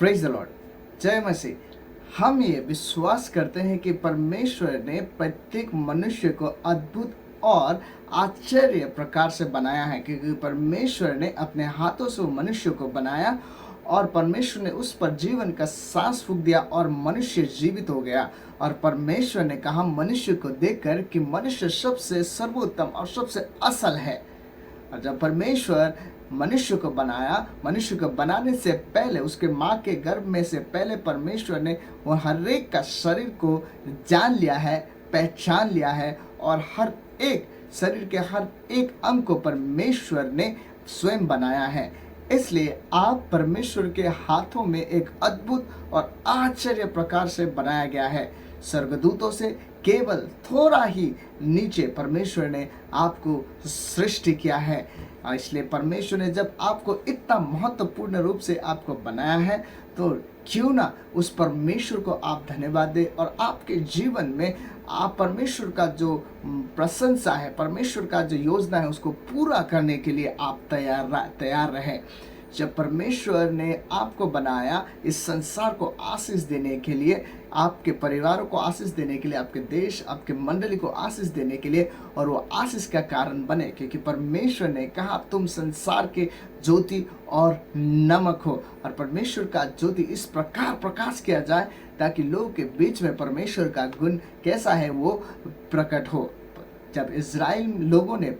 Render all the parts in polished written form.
Praise the Lord. जय मसीह। हम ये विश्वास करते हैं कि परमेश्वर ने प्रत्येक मनुष्य को अद्भुत और आश्चर्य प्रकार से बनाया है, क्योंकि परमेश्वर ने अपने हाथों से मनुष्य को बनाया और परमेश्वर ने उस पर जीवन का सांस फूंक दिया और मनुष्य जीवित हो गया। और परमेश्वर ने कहा मनुष्य को देखकर कि मनुष्य सबसे सर्वोत्तम और सबसे असल है। और जब परमेश्वर मनुष्य को बनाया, मनुष्य को बनाने से पहले, उसके माँ के गर्भ में से पहले परमेश्वर ने वो हर एक का शरीर को जान लिया है, पहचान लिया है, और हर एक शरीर के हर एक अंग को परमेश्वर ने स्वयं बनाया है। इसलिए आप परमेश्वर के हाथों में एक अद्भुत और आश्चर्य प्रकार से बनाया गया है। स्वर्गदूतों से केवल थोड़ा ही नीचे परमेश्वर ने आपको सृष्टि किया है। और इसलिए परमेश्वर ने जब आपको इतना महत्वपूर्ण रूप से आपको बनाया है, तो क्यों ना उस परमेश्वर को आप धन्यवाद दें और आपके जीवन में आप परमेश्वर का जो प्रशंसा है, परमेश्वर का जो योजना है, उसको पूरा करने के लिए आप तैयार रहें। जब परमेश्वर ने आपको बनाया इस संसार को आशीष देने के लिए, आपके परिवारों को आशीष देने के लिए, आपके देश, आपके मंडली को आशीष देने के लिए, और वो आशीष का कारण बने, क्योंकि परमेश्वर ने कहा तुम संसार के ज्योति और नमक हो। और परमेश्वर का ज्योति इस प्रकार प्रकाश किया जाए ताकि लोगों के बीच में परमेश्वर का गुण कैसा है वो प्रकट हो। जब इज़राइल लोगों ने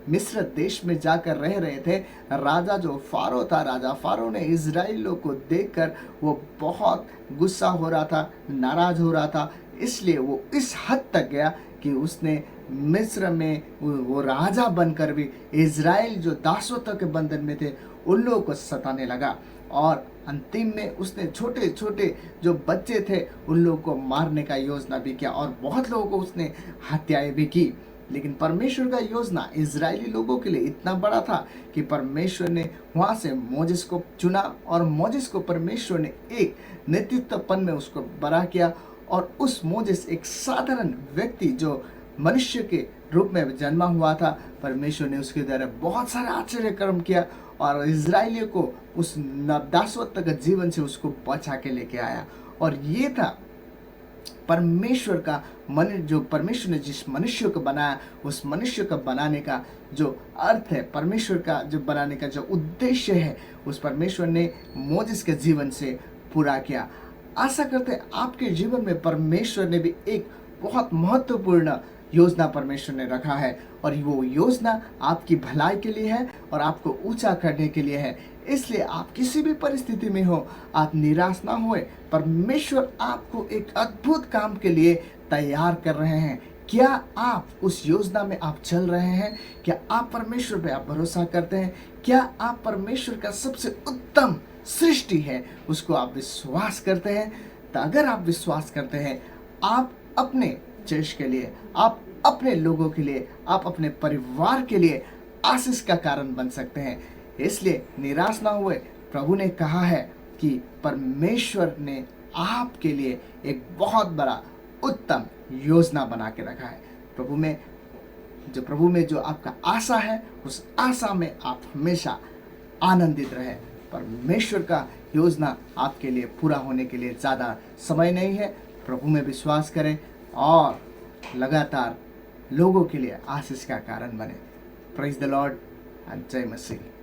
मिस्र देश में जाकर रह रहे थे, राजा जो फारो था, राजा फारो ने इज़राइलियों को देखकर वो बहुत गुस्सा हो रहा था, नाराज हो रहा था। इसलिए वो इस हद तक गया कि उसने मिस्र में वो राजा बनकर भी इज़राइल जो दासत्व के बंधन में थे उन लोगों को सताने लगा। और अंतिम में उसने छोटे छोटे जो बच्चे थे उन लोगों को मारने का योजना भी किया और बहुत लोगों को उसने हत्याएं भी की। लेकिन परमेश्वर का योजना इजरायली लोगों के लिए इतना बड़ा था कि परमेश्वर ने वहाँ से मोजेस को चुना और मोजेस को परमेश्वर ने एक नेतृत्वपन में उसको बड़ा किया। और उस मोजेस एक साधारण व्यक्ति जो मनुष्य के रूप में जन्मा हुआ था, परमेश्वर ने उसके द्वारा बहुत सारे आश्चर्य कर्म किया और इजरायलियों को उस दासत्व के जीवन से उसको बचा के लेके आया। और ये था परमेश्वर का मन, जो परमेश्वर ने जिस मनुष्य को बनाया उस मनुष्य को बनाने का जो अर्थ है, परमेश्वर का जो बनाने का जो उद्देश्य है, उस परमेश्वर ने मोजेस के जीवन से पूरा किया। आशा करते हैं आपके जीवन में परमेश्वर ने भी एक बहुत महत्वपूर्ण योजना परमेश्वर ने रखा है, और वो योजना आपकी भलाई के लिए है और आपको ऊंचा करने के लिए है। इसलिए आप किसी भी परिस्थिति में हो, आप निराश ना होए। परमेश्वर आपको एक अद्भुत काम के लिए तैयार कर रहे हैं। क्या आप उस योजना में आप चल रहे हैं? क्या आप परमेश्वर पे आप भरोसा करते हैं? क्या आप परमेश्वर का सबसे उत्तम सृष्टि है उसको आप विश्वास करते हैं? तो अगर आप विश्वास करते हैं, आप अपने देश के लिए, आप अपने लोगों के लिए, आप अपने परिवार के लिए आशीष का कारण बन सकते हैं। इसलिए निराश ना हुए। प्रभु ने कहा है कि परमेश्वर ने आपके लिए एक बहुत बड़ा उत्तम योजना बना के रखा है। प्रभु में जो आपका आशा है, उस आशा में आप हमेशा आनंदित रहे। परमेश्वर का योजना आपके लिए पूरा होने के लिए ज़्यादा समय नहीं है। प्रभु में विश्वास करें और लगातार लोगों के लिए आशीष का कारण बने। प्रेज द लॉर्ड एंड जय मसीह।